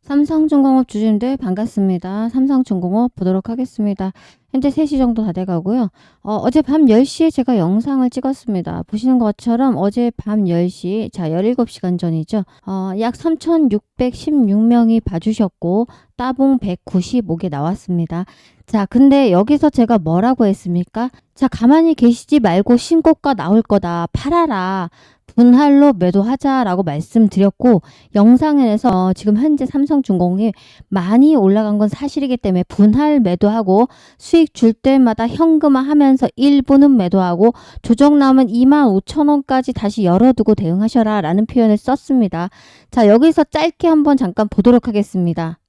삼성중공업 주주님들 반갑습니다. 삼성중공업 보도록 하겠습니다. 현재 3시 정도 다 돼가고요. 어제 밤 10시에 제가 영상을 찍었습니다. 보시는 것처럼 어제 밤 10시, 자 17시간 전이죠. 약 3,616명이 봐주셨고 따봉 195개 나왔습니다. 자, 근데 여기서 제가 뭐라고 했습니까? 자, 가만히 계시지 말고 신고가 나올 거다. 팔아라. 분할로 매도하자라고 말씀드렸고, 영상에서 지금 현재 삼성중공업이 많이 올라간 건 사실이기 때문에 분할 매도하고 수익 줄 때마다 현금화하면서 일부는 매도하고 조정 나오면 25,000원까지 다시 열어두고 대응하셔라 라는 표현을 썼습니다. 자, 여기서 짧게 한번 잠깐 보도록 하겠습니다.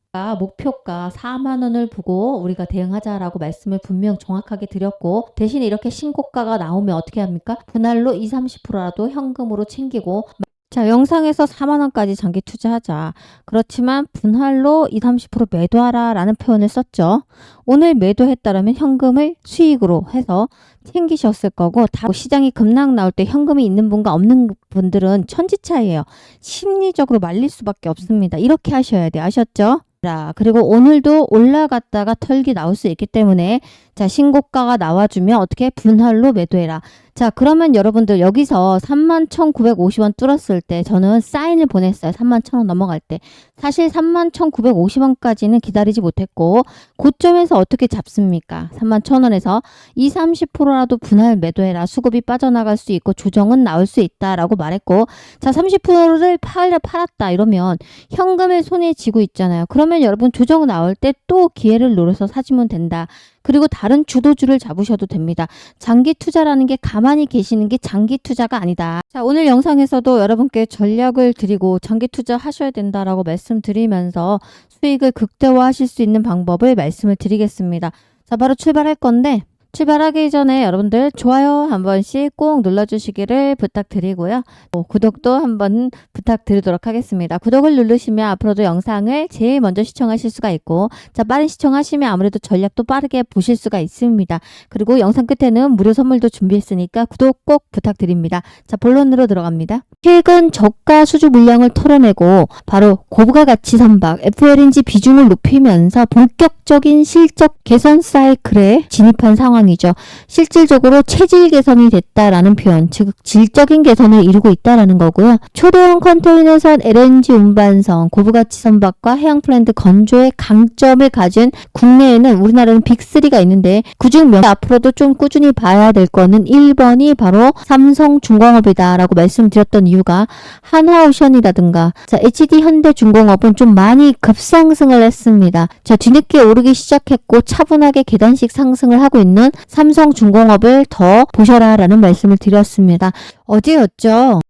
목표가 4만원을 보고 우리가 대응하자라고 말씀을 분명 정확하게 드렸고, 대신에 이렇게 신고가가 나오면 어떻게 합니까? 분할로 20-30%라도 현금으로 챙기고, 자, 영상에서 4만원까지 장기 투자하자. 그렇지만 분할로 20-30% 매도하라 라는 표현을 썼죠. 오늘 매도했다라면 현금을 수익으로 해서 챙기셨을 거고, 다 시장이 급락 나올 때 현금이 있는 분과 없는 분들은 천지차이예요. 심리적으로 말릴 수밖에 없습니다. 이렇게 하셔야 돼요. 아셨죠? 자, 그리고 오늘도 올라갔다가 털기 나올 수 있기 때문에, 자, 신고가가 나와주면 어떻게 분할로 매도해라. 자, 그러면 여러분들 여기서 31,950원 뚫었을 때 저는 사인을 보냈어요. 31,000원 넘어갈 때. 사실 31,950원까지는 기다리지 못했고, 고점에서 어떻게 잡습니까? 31,000원에서 20-30%라도 분할 매도해라. 수급이 빠져나갈 수 있고 조정은 나올 수 있다라고 말했고, 자, 30%를 팔았다 이러면 현금을 손에 쥐고 있잖아요. 그러면 여러분 조정 나올 때 또 기회를 노려서 사주면 된다. 그리고 다른 주도주를 잡으셔도 됩니다. 장기 투자라는 게 가만히 계시는 게 장기 투자가 아니다. 자, 오늘 영상에서도 여러분께 전략을 드리고 장기 투자 하셔야 된다라고 말씀드리면서 수익을 극대화하실 수 있는 방법을 말씀을 드리겠습니다. 자, 바로 출발할 건데, 출발하기 전에 여러분들 좋아요 한 번씩 꼭 눌러주시기를 부탁드리고요. 구독도 한번 부탁드리도록 하겠습니다. 구독을 누르시면 앞으로도 영상을 제일 먼저 시청하실 수가 있고, 자, 빠른 시청하시면 아무래도 전략도 빠르게 보실 수가 있습니다. 그리고 영상 끝에는 무료 선물도 준비했으니까 구독 꼭 부탁드립니다. 자, 본론으로 들어갑니다. 최근 저가 수주 물량을 털어내고 바로 고부가 가치 선박 FLNG 비중을 높이면서 본격적인 실적 개선 사이클에 진입한 상황이죠. 실질적으로 체질 개선이 됐다라는 표현, 즉 질적인 개선을 이루고 있다라는 거고요. 초대형 컨테이너선 LNG 운반선 고부가치 선박과 해양플랜트 건조의 강점을 가진 국내에는 우리나라는 빅3가 있는데, 그중 앞으로도 좀 꾸준히 봐야 될 거는 1번이 바로 삼성중공업이다라고 말씀드렸던 이유가, 한화오션이라든가 자, HD현대중공업은 좀 많이 급상승을 했습니다. 자, 뒤늦게 오르기 시작했고 차분하게 계단식 상승을 하고 있는 삼성중공업을 더 보셔라 라는 말씀을 드렸습니다. 어제였죠.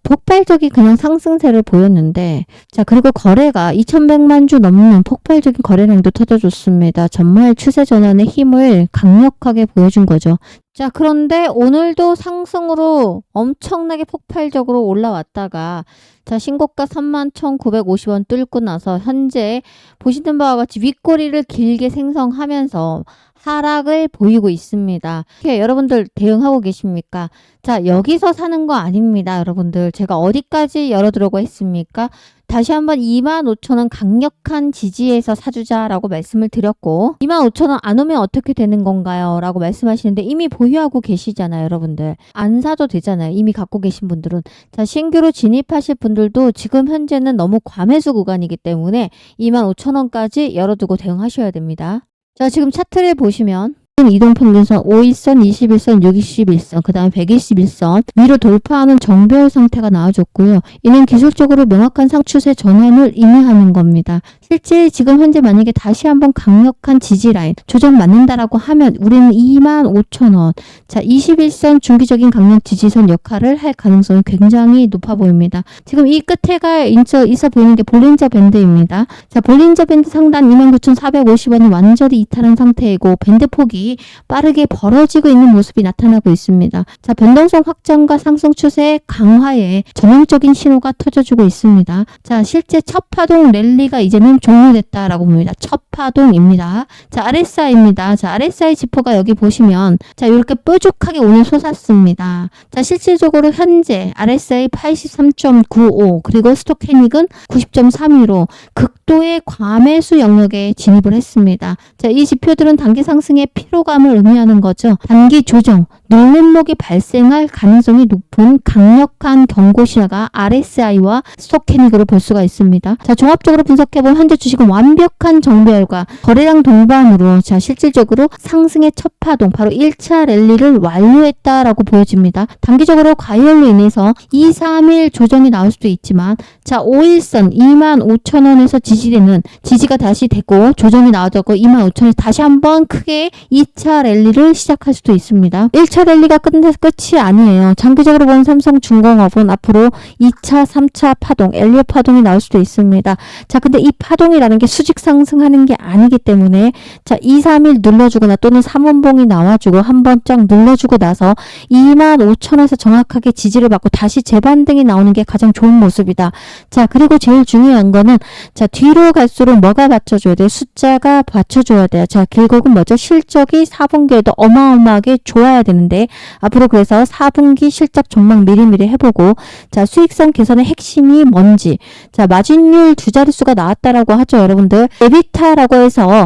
폭발적인 그냥 상승세를 보였는데, 자, 그리고 거래가 2,100만 주 넘는 폭발적인 거래량도 터져줬습니다. 정말 추세 전환의 힘을 강력하게 보여준 거죠. 자, 그런데 오늘도 상승으로 엄청나게 폭발적으로 올라왔다가, 자, 신고가 31,950원 뚫고 나서 현재 보시는 바와 같이 윗꼬리를 길게 생성하면서 하락을 보이고 있습니다. 이렇게 여러분들 대응하고 계십니까? 자, 여기서 사는 거 아닙니다. 여러분들 제가 어디까지 열어두라고 했습니까? 다시 한번 25,000원 강력한 지지에서 사주자라고 말씀을 드렸고, 25,000원 안 오면 어떻게 되는 건가요? 라고 말씀하시는데, 이미 보유하고 계시잖아요. 여러분들 안 사도 되잖아요. 이미 갖고 계신 분들은. 자, 신규로 진입하실 분들도 지금 현재는 너무 과매수 구간이기 때문에 25,000원까지 열어두고 대응하셔야 됩니다. 자, 지금 차트를 보시면 이동평균선 5일선, 21선, 61선, 그 다음에 121선 위로 돌파하는 정배열 상태가 나와줬고요. 이는 기술적으로 명확한 상추세 전환을 의미하는 겁니다. 실제 지금 현재 만약에 다시 한번 강력한 지지라인 조정 맞는다라고 하면 우리는 25,000원, 자, 21선 중기적인 강력 지지선 역할을 할 가능성이 굉장히 높아 보입니다. 지금 이 끝에가 있어 보이는 게 볼린저 밴드입니다. 자, 볼린저 밴드 상단 29,450원이 완전히 이탈한 상태이고, 밴드 폭이 빠르게 벌어지고 있는 모습이 나타나고 있습니다. 자, 변동성 확장과 상승 추세 강화에 전형적인 신호가 터져주고 있습니다. 자, 실제 첫 파동 랠리가 이제는 파동 종료됐다라고 봅니다. 첫 파동입니다. 자, RSI입니다. 자, RSI 지표가 여기 보시면 자, 이렇게 뾰족하게 오늘 솟았습니다. 자, 실질적으로 현재 RSI 83.95 그리고 스톡캐닉은 90.32로 극도의 과매수 영역에 진입을 했습니다. 자, 이 지표들은 단기 상승의 피로감을 의미하는 거죠. 단기 조정, 놀림목이 발생할 가능성이 높은 강력한 경고 신호가 RSI와 스톡캐닉으로 볼 수가 있습니다. 자, 종합적으로 분석해보면 현재 주식은 완벽한 정배열과 거래량 동반으로 자, 실질적으로 상승의 첫 파동, 바로 1차 랠리를 완료했다라고 보여집니다. 단기적으로 과열로 인해서 2, 3일 조정이 나올 수도 있지만 자, 5일선 25,000원에서 지지되는 지지가 다시 되고 조정이 나와졌고 25,000원에서 다시 한번 크게 2차 랠리를 시작할 수도 있습니다. 1차 랠리가 끝이 아니에요. 장기적으로 본 삼성중공업은 앞으로 2차, 3차 파동, 엘리엇 파동이 나올 수도 있습니다. 자, 근데 이 파동이라는 게 수직 상승하는 게 아니기 때문에 자, 2, 3일 눌러주거나 또는 3원봉이 나와주고 한번 쫙 눌러주고 나서 25,000원에서 정확하게 지지를 받고 다시 재반등이 나오는 게 가장 좋은 모습이다. 자, 그리고 제일 중요한 거는 자, 뒤로 갈수록 뭐가 받쳐줘야 돼요? 숫자가 받쳐줘야 돼요. 자, 결국은 뭐죠? 실적이 4분기에도 어마어마하게 좋아야 되는데 앞으로 그래서 4분기 실적 전망 미리미리 해보고 자, 수익성 개선의 핵심이 뭔지 자, 마진율 두 자릿수가 나왔다라고 하죠. 여러분들 에비타라고 해서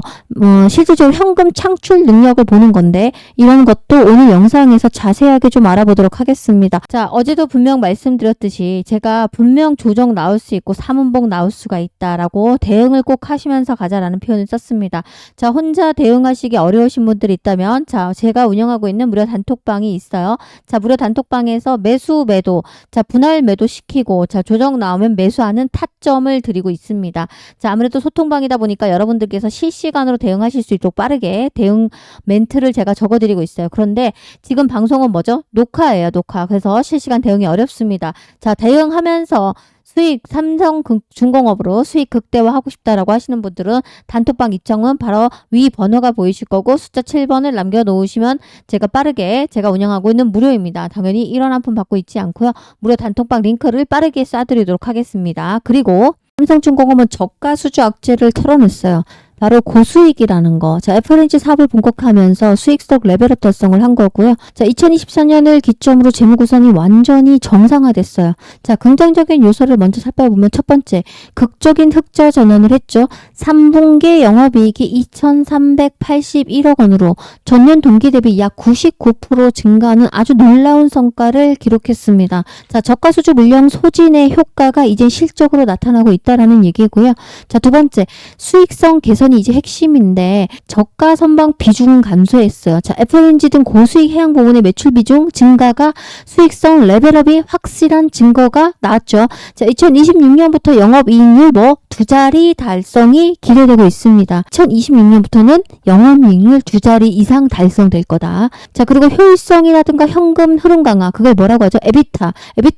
실질적으로 현금 창출 능력을 보는 건데 이런 것도 오늘 영상에서 자세하게 좀 알아보도록 하겠습니다. 자, 어제도 분명 말씀드렸듯이 제가 분명 조정 나올 수 있고 3원봉 나올 수가 있다라고 대응을 꼭 하시면서 가자라는 표현을 썼습니다. 자, 혼자 대응하시기 어려우신 분들이 있다면 자, 제가 운영하고 있는 무료 단톡방이 있어요. 자, 무료 단톡방에서 매수 매도 자, 분할 매도 시키고 자, 조정 나오면 매수하는 타점을 드리고 있습니다. 자, 아무래도 소통방이다 보니까 여러분들께서 실시간으로 대응하실 수 있도록 빠르게 대응 멘트를 제가 적어드리고 있어요. 그런데 지금 방송은 뭐죠? 녹화예요, 녹화. 그래서 실시간 대응이 어렵습니다. 자, 대응하면서 수익 삼성중공업으로 수익 극대화하고 싶다라고 하시는 분들은 단톡방 입장은 바로 위 번호가 보이실 거고 숫자 7번을 남겨놓으시면 제가 빠르게 제가 운영하고 있는 무료입니다. 당연히 1원 한 푼 받고 있지 않고요. 무료 단톡방 링크를 빠르게 쏴드리도록 하겠습니다. 그리고 삼성중공업은 저가 수주 악재를 털어냈어요. 바로 고수익이라는 거. 자, FNG 사업을 본격화하면서 수익성 레벨업 달성을 한 거고요. 자, 2024년을 기점으로 재무구성이 완전히 정상화됐어요. 자, 긍정적인 요소를 먼저 살펴보면 첫 번째, 극적인 흑자 전환을 했죠. 3분기 영업이익이 2,381억 원으로 전년 동기 대비 약 99% 증가하는 아주 놀라운 성과를 기록했습니다. 자, 저가 수주 물량 소진의 효과가 이제 실적으로 나타나고 있다라는 얘기고요. 자, 두 번째, 수익성 개선이 이제 핵심인데 저가 선방 비중은 감소했어요. 자, FNG 등 고수익 해양 부문의 매출 비중 증가가 수익성 레벨업이 확실한 증거가 나왔죠. 자, 2026년부터 영업이익률 두 자리 달성이 기대되고 있습니다. 2026년부터는 영업이익률 두 자리 이상 달성될 거다. 자, 그리고 효율성이라든가 현금 흐름 강화, 그걸 뭐라고 하죠? 에비타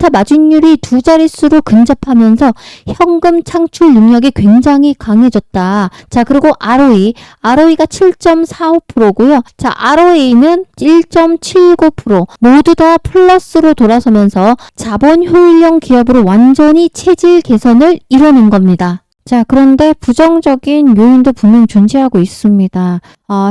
마진율이 두 자릿수로 근접하면서 현금 창출 능력이 굉장히 강해졌다. 자, 그리고 ROE가 7.45%고요. 자, ROA는 1.79% 모두 다 플러스로 돌아서면서 자본 효율형 기업으로 완전히 체질 개선을 이뤄낸 겁니다. 자, 그런데 부정적인 요인도 분명 존재하고 있습니다.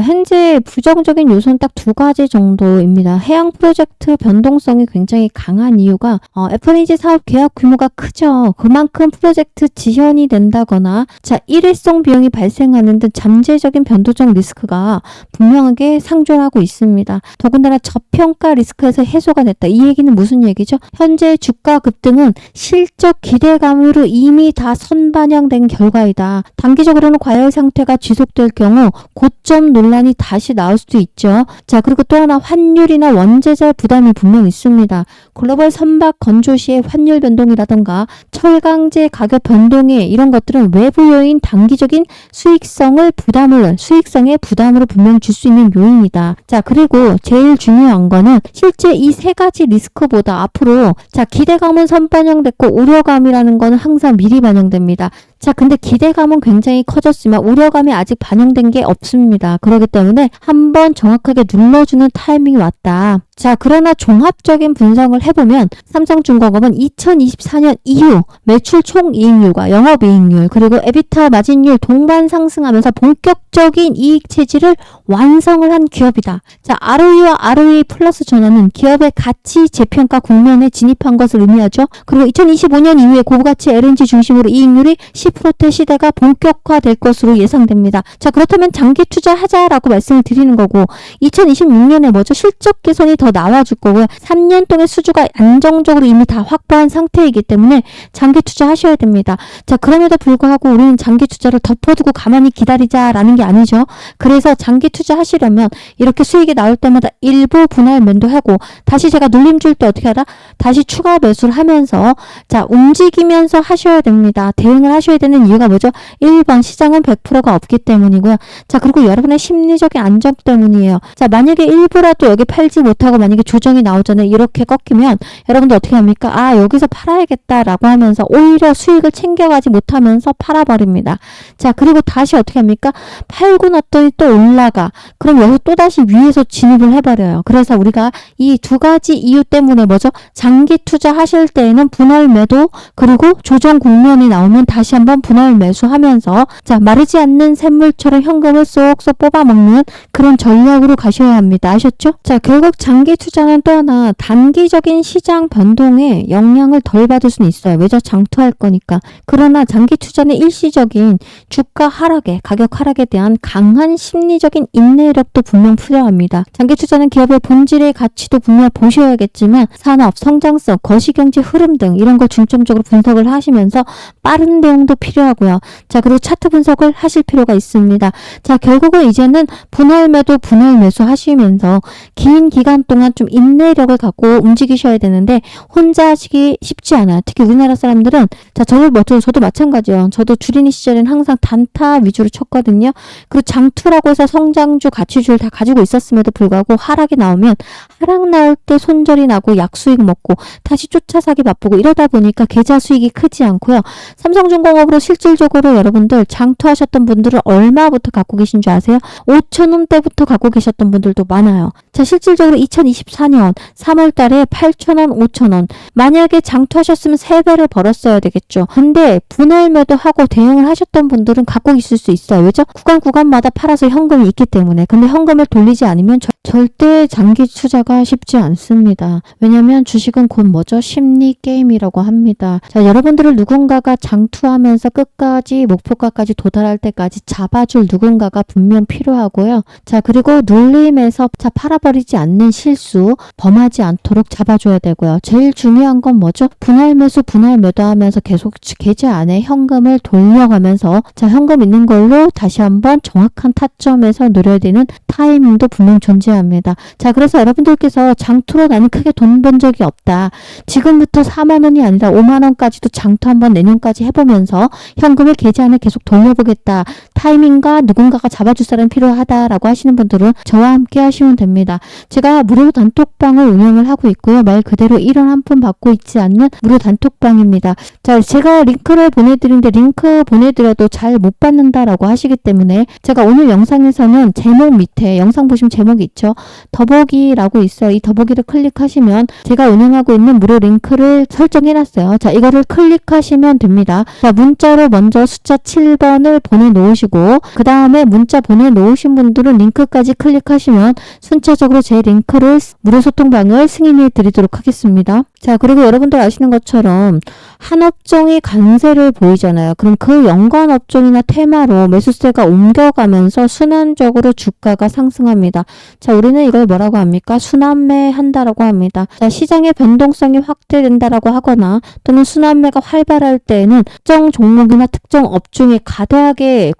현재 부정적인 요소는 딱 두 가지 정도입니다. 해양 프로젝트 변동성이 굉장히 강한 이유가 FNG 사업 계약 규모가 크죠. 그만큼 프로젝트 지연이 된다거나 자, 일회성 비용이 발생하는 등 잠재적인 변동적 리스크가 분명하게 상존하고 있습니다. 더군다나 저평가 리스크에서 해소가 됐다. 이 얘기는 무슨 얘기죠? 현재 주가 급등은 실적 기대감으로 이미 다 선반영된 결과이다. 단기적으로는 과열 상태가 지속될 경우 고점 논란이 다시 나올 수도 있죠. 자, 그리고 또 하나 환율이나 원재재 부담이 분명 있습니다. 글로벌 선박 건조 시의 환율 변동이라던가 철강제 가격 변동에 이런 것들은 외부 요인 단기적인 수익성의 부담으로 분명 줄 수 있는 요인이다. 자, 그리고 제일 중요한 거는 실제 이 세 가지 리스크보다 앞으로 자, 기대감은 선반영됐고 우려감이라는 거는 항상 미리 반영됩니다. 자, 근데 기대감은 굉장히 커졌지만 우려감이 아직 반영된 게 없습니다. 그렇기 때문에 한번 정확하게 눌러주는 타이밍이 왔다. 자, 그러나 종합적인 분석을 해보면 삼성중공업은 2024년 이후 매출 총이익률과 영업이익률 그리고 에비타 마진율 동반 상승하면서 본격적인 이익 체질을 완성을 한 기업이다. 자, ROE와 ROE 플러스 전환은 기업의 가치 재평가 국면에 진입한 것을 의미하죠. 그리고 2025년 이후에 고부가치 LNG 중심으로 이익률이 10%대 시대가 본격화될 것으로 예상됩니다. 자, 그렇다면 장기 투자하자라고 말씀을 드리는 거고 2026년에 뭐죠? 실적 개선이 더 나와줄 거고요. 3년 동안 수주가 안정적으로 이미 다 확보한 상태이기 때문에 장기 투자하셔야 됩니다. 자, 그럼에도 불구하고 우리는 장기 투자를 덮어두고 가만히 기다리자라는 게 아니죠. 그래서 장기 투자하시려면 이렇게 수익이 나올 때마다 일부 분할 매도하고 다시 제가 눌림 줄 때 어떻게 하라? 다시 추가 매수를 하면서 자, 움직이면서 하셔야 됩니다. 대응을 하셔야 되는 이유가 뭐죠? 1번 시장은 100%가 없기 때문이고요. 자, 그리고 여러분의 심리적인 안정 때문이에요. 자, 만약에 일부라도 여기 팔지 못하고 만약에 조정이 나오잖아요. 이렇게 꺾이면 여러분들 어떻게 합니까? 아, 여기서 팔아야겠다라고 하면서 오히려 수익을 챙겨가지 못하면서 팔아버립니다. 자, 그리고 다시 어떻게 합니까? 팔고 났더니 또 올라가. 그럼 여기서 또다시 위에서 진입을 해버려요. 그래서 우리가 이 두 가지 이유 때문에 뭐죠? 장기 투자하실 때에는 분할 매도 그리고 조정 국면이 나오면 다시 한번 분할 매수하면서 자, 마르지 않는 샘물처럼 현금을 쏙쏙 뽑아먹는 그런 전략으로 가셔야 합니다. 아셨죠? 자, 결국 장기 투자는 또 하나 단기적인 시장 변동에 영향을 덜 받을 수는 있어요. 왜죠? 장투할 거니까. 그러나 장기 투자는 일시적인 주가 하락에 가격 하락에 대한 강한 심리적인 인내력도 분명 필요합니다. 장기 투자는 기업의 본질의 가치도 분명 보셔야겠지만 산업, 성장성, 거시경제 흐름 등 이런 걸 중점적으로 분석을 하시면서 빠른 대응도 필요하고요. 자, 그리고 차트 분석을 하실 필요가 있습니다. 자, 결국은 이제는 분할 매도, 분할 매수 하시면서 긴 기간 동안 좀 인내력을 갖고 움직이셔야 되는데 혼자 하시기 쉽지 않아요. 특히 우리나라 사람들은 자, 저도 마찬가지요. 저도 주린이 시절에는 항상 단타 위주로 쳤거든요. 그리고 장투라고 해서 성장주, 가치주를 다 가지고 있었음에도 불구하고 하락이 나오면 하락 나올 때 손절이 나고 약수익 먹고 다시 쫓아사기 바쁘고 이러다 보니까 계좌 수익이 크지 않고요. 삼성중공업으로 실질적으로 여러분들 장투하셨던 분들은 얼마부터 갖고 계신 줄 아세요? 5,000원대부터 갖고 계셨던 분들도 많아요. 자, 실질적으로 2024년 3월 달에 8,000원, 5,000원. 만약에 장투하셨으면 3배를 벌었어야 되겠죠. 근데 분할 매도하고 대응을 하셨던 분들은 갖고 있을 수 있어요. 왜죠? 구간마다 팔아서 현금이 있기 때문에. 근데 현금을 돌리지 않으면 절대 장기 투자가 쉽지 않습니다. 왜냐면 주식은 곧 뭐죠? 심리 게임이라고 합니다. 자, 여러분들을 누군가가 장투하면서 끝까지 목표가까지 도달할 때까지 잡아줄 누군가가 분명 필요하고요. 자, 그리고 눌림에서 자, 팔아버리지 않는 실수 범하지 않도록 잡아줘야 되고요. 제일 중요한 건 뭐죠? 분할 매수, 분할 매도하면서 계속 계좌 안에 현금을 돌려가면서 자, 현금 있는 걸로 다시 한번 정확한 타점에서 노려야 되는 타이밍도 분명 존재합니다. 자, 그래서 여러분들께서 장투로 나는 크게 돈 번 적이 없다. 지금부터 4만 원이 아니라 5만 원까지도 장투 한번 내년까지 해보면서 현금을 계좌 안에 계속 돌려보겠다. 타이밍과 누군가가 잡아줄 사람이 필요하다라고 하시는 분들은 저와 함께 하시면 됩니다. 제가 무료 단톡방을 운영을 하고 있고요. 말 그대로 1원 한 푼 받고 있지 않는 무료 단톡방입니다. 자, 제가 링크를 보내드리는데 링크 보내드려도 잘 못 받는다라고 하시기 때문에 제가 오늘 영상에서는 제목 밑에 영상 보시면 제목이 있죠. 더보기라고 있어요. 이 더보기를 클릭하시면 제가 운영하고 있는 무료 링크를 설정해놨어요. 자, 이거를 클릭하시면 됩니다. 자, 문자로 먼저 숫자 7번을 보내놓으시고 그 다음에 문자 보내놓으신 분들은 링크까지 클릭하시면 순차적으로 제 링크를 무료 소통방을 승인해 드리도록 하겠습니다. 자, 그리고 여러분들 아시는 것처럼 한 업종이 강세를 보이잖아요. 그럼 그 연관 업종이나 테마로 매수세가 옮겨가면서 순환적으로 주가가 상승합니다. 자, 우리는 이걸 뭐라고 합니까? 순환매 한다라고 합니다. 자, 시장의 변동성이 확대된다라고 하거나 또는 순환매가 활발할 때에는 특정 종목이나 특정 업종에 과도하게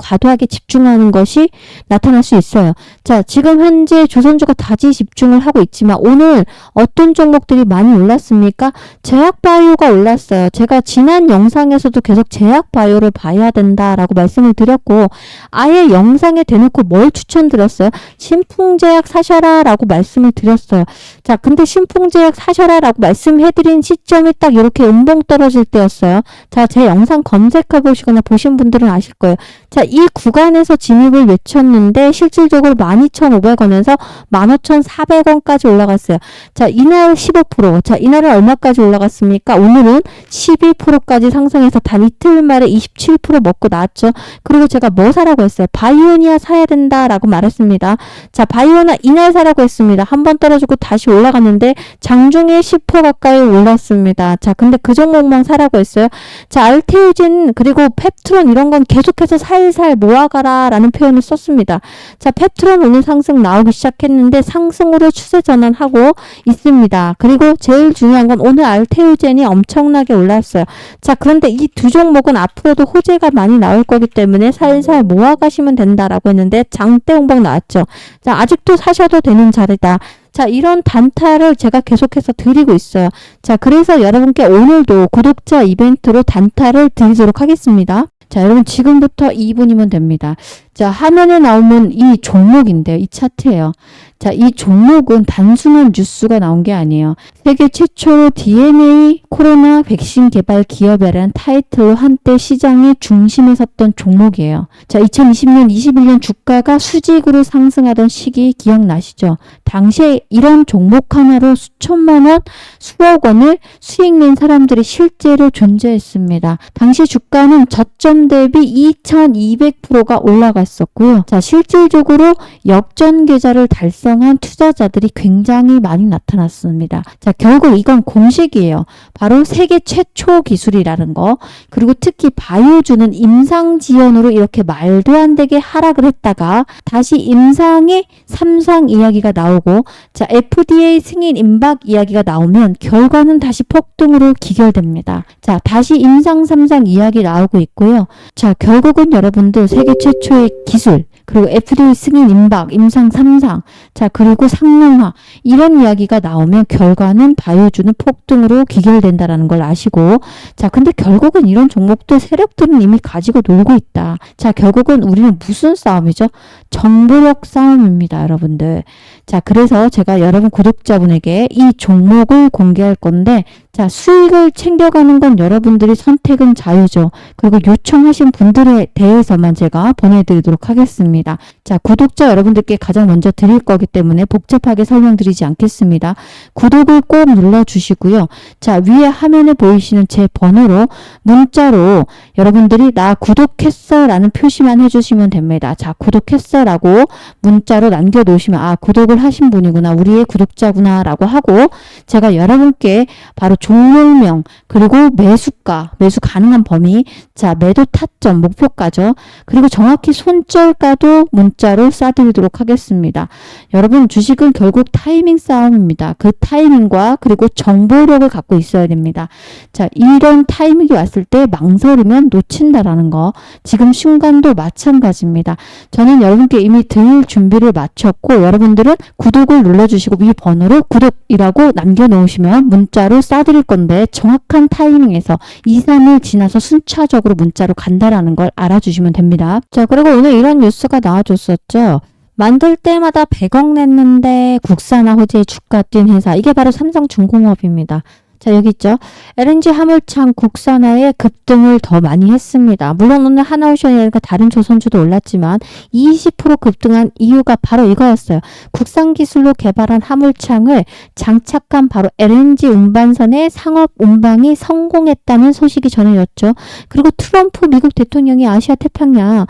집중하는 것이 나타날 수 있어요. 자, 지금 현재 조선주가 다지 집중을 하고 있지만 오늘 어떤 종목들이 많이 올랐습니까? 올랐습니까? 제약바이오가 올랐어요. 제가 지난 영상에서도 계속 제약바이오를 봐야 된다라고 말씀을 드렸고 아예 영상에 대놓고 뭘 추천드렸어요? 신풍제약 사셔라 라고 말씀을 드렸어요. 자, 근데 신풍제약 사셔라 라고 말씀해드린 시점이 딱 이렇게 음봉 떨어질 때였어요. 자, 제 영상 검색해 보시거나 보신 분들은 아실 거예요. 자, 이 구간에서 진입을 외쳤는데 실질적으로 12,500원에서 15,400원까지 올라갔어요. 자, 이날 15%. 자, 이날은 얼마까지 올라갔습니까? 오늘은 12%까지 상승해서 단 이틀 만에 27% 먹고 나왔죠. 그리고 제가 뭐 사라고 했어요? 바이오니아 사야 된다라고 말했습니다. 자, 바이오나 이날 사라고 했습니다. 한 번 떨어지고 다시 올라갔는데 장중에 10% 가까이 올랐습니다. 자, 근데 그 종목만 사라고 했어요. 자, 알테오진 그리고 펩트론 이런 건 계속해서 살살 모아가라 라는 표현을 썼습니다. 자, 펩트론 오늘 상승 나오기 시작했는데 상승으로 추세 전환하고 있습니다. 그리고 제일 중요한 건 오늘 알테오젠이 엄청나게 올랐어요. 자, 그런데 이 두 종목은 앞으로도 호재가 많이 나올 거기 때문에 살살 모아가시면 된다라고 했는데 장대 홍박 나왔죠. 자, 아직도 사셔도 되는 자리다. 자, 이런 단타를 제가 계속해서 드리고 있어요. 자, 그래서 여러분께 오늘도 구독자 이벤트로 단타를 드리도록 하겠습니다. 자, 여러분 지금부터 2분이면 됩니다. 자, 화면에 나오면 이 종목인데요. 이 차트예요. 자, 이 종목은 단순한 뉴스가 나온 게 아니에요. 세계 최초로 DNA 코로나 백신 개발 기업이라는 타이틀로 한때 시장의 중심에 섰던 종목이에요. 자, 2020년, 21년 주가가 수직으로 상승하던 시기 기억나시죠? 당시에 이런 종목 하나로 수천만 원, 수억 원을 수익 낸 사람들이 실제로 존재했습니다. 당시 주가는 저점 대비 2200%가 올라갔었고요. 자, 실질적으로 역전 계좌를 달성한 투자자들이 굉장히 많이 나타났습니다. 자, 결국 이건 공식이에요. 바로 세계 최초 기술이라는 거. 그리고 특히 바이오주는 임상 지연으로 이렇게 말도 안 되게 하락을 했다가 다시 임상의 3상 이야기가 나오고 자, FDA 승인 임박 이야기가 나오면 결과는 다시 폭등으로 기결됩니다. 자, 다시 임상 3상 이야기 나오고 있고요. 자, 결국은 여러분들 세계 최초의 기술 그리고 FDA 승인 임박, 임상 3상, 자, 그리고 상용화 이런 이야기가 나오면 결과는 바이오주는 폭등으로 기결된다라는 걸 아시고 자, 근데 결국은 이런 종목들 세력들은 이미 가지고 놀고 있다. 자, 결국은 우리는 무슨 싸움이죠? 정보력 싸움입니다, 여러분들. 자, 그래서 제가 여러분 구독자분에게 이 종목을 공개할 건데 자, 수익을 챙겨가는 건 여러분들이 선택은 자유죠. 그리고 요청하신 분들에 대해서만 제가 보내드리도록 하겠습니다. 자, 구독자 여러분들께 가장 먼저 드릴 거기 때문에 복잡하게 설명드리지 않겠습니다. 구독을 꼭 눌러주시고요. 자, 위에 화면에 보이시는 제 번호로 문자로 여러분들이 나 구독했어 라는 표시만 해주시면 됩니다. 자, 구독했어 라고 문자로 남겨놓으시면 아, 구독을 하신 분이구나. 우리의 구독자구나 라고 하고 제가 여러분께 바로 종목명 그리고 매수가, 매수 가능한 범위, 자, 매도 타점, 목표가죠. 그리고 정확히 손절가도 문자로 쏴드리도록 하겠습니다. 여러분 주식은 결국 타이밍 싸움입니다. 그 타이밍과 그리고 정보력을 갖고 있어야 됩니다. 자, 이런 타이밍이 왔을 때 망설이면 놓친다라는 거 지금 순간도 마찬가지입니다. 저는 여러분께 이미 드릴 준비를 마쳤고 여러분들은 구독을 눌러주시고 위 번호로 구독이라고 남겨놓으시면 문자로 쏴드릴 건데 정확한 타이밍에서 2, 3일 지나서 순차적으로 문자로 간다라는 걸 알아주시면 됩니다. 자, 그리고 오늘 이런 뉴스가 나와줬었죠. 만들 때마다 100억 냈는데 국산화 호재의 주가 뛴 회사. 이게 바로 삼성중공업입니다. 자, 여기 있죠. LNG 화물창 국산화에 급등을 더 많이 했습니다. 물론 오늘 하나오션이라든가 다른 조선주도 올랐지만 20% 급등한 이유가 바로 이거였어요. 국산 기술로 개발한 화물창을 장착한 바로 LNG 운반선의 상업 운방이 성공했다는 소식이 전해졌죠. 그리고 트럼프 미국 대통령이 아시아 태평양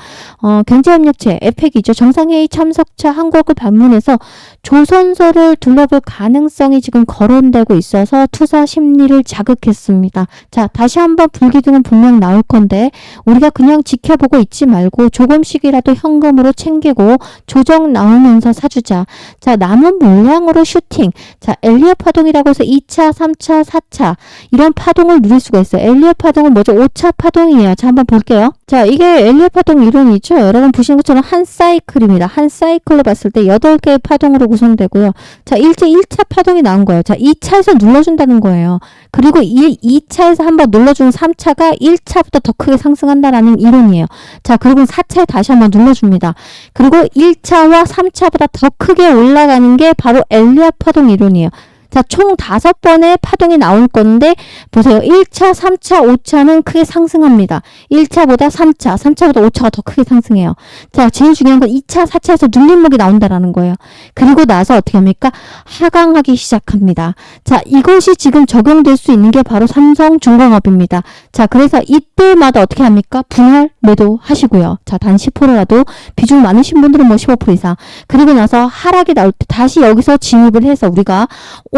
경제협력체 에펙이죠. 정상회의 참석차 한국을 방문해서 조선소를 둘러볼 가능성이 지금 거론되고 있어서 투자 심리를 자극했습니다. 자, 다시 한번 불기둥은 분명 나올 건데 우리가 그냥 지켜보고 있지 말고 조금씩이라도 현금으로 챙기고 조정 나오면서 사주자. 자, 남은 물량으로 슈팅. 자, 엘리엇 파동이라고 해서 2차, 3차, 4차 이런 파동을 누릴 수가 있어요. 엘리엇 파동은 뭐죠? 5차 파동이에요. 자, 한번 볼게요. 자, 이게 엘리엇 파동 이론이죠. 여러분 보시는 것처럼 한 사이클입니다. 한 사이클로 봤을 때 8개의 파동으로 구성되고요. 자, 일제 1차 파동이 나온 거예요. 자, 2차에서 눌러준다는 거예요. 그리고 2차에서 한번 눌러준 3차가 1차보다 더 크게 상승한다라는 이론이에요. 자, 그리고 4차에 다시 한번 눌러줍니다. 그리고 1차와 3차보다 더 크게 올라가는 게 바로 엘리엇 파동 이론이에요. 자, 총 5번의 파동이 나올 건데 보세요. 1차, 3차, 5차는 크게 상승합니다. 1차보다 3차, 3차보다 5차가 더 크게 상승해요. 자, 제일 중요한 건 2차, 4차에서 눌림목이 나온다라는 거예요. 그리고 나서 어떻게 합니까? 하강하기 시작합니다. 자, 이것이 지금 적용될 수 있는 게 바로 삼성중공업입니다. 자, 그래서 이때마다 어떻게 합니까? 분할 매도 하시고요. 자, 단 10%라도 비중 많으신 분들은 뭐 15% 이상. 그리고 나서 하락이 나올 때 다시 여기서 진입을 해서 우리가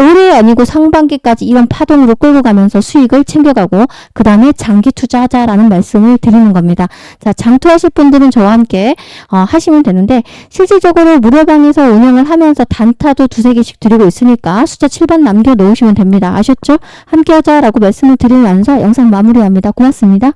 올해 아니고 상반기까지 이런 파동으로 끌고 가면서 수익을 챙겨가고 그 다음에 장기 투자하자라는 말씀을 드리는 겁니다. 자, 장투하실 분들은 저와 함께 하시면 되는데 실질적으로 무료방에서 운영을 하면서 단타도 2-3개씩 드리고 있으니까 숫자 7번 남겨놓으시면 됩니다. 아셨죠? 함께하자라고 말씀을 드리면서 영상 마무리합니다. 고맙습니다.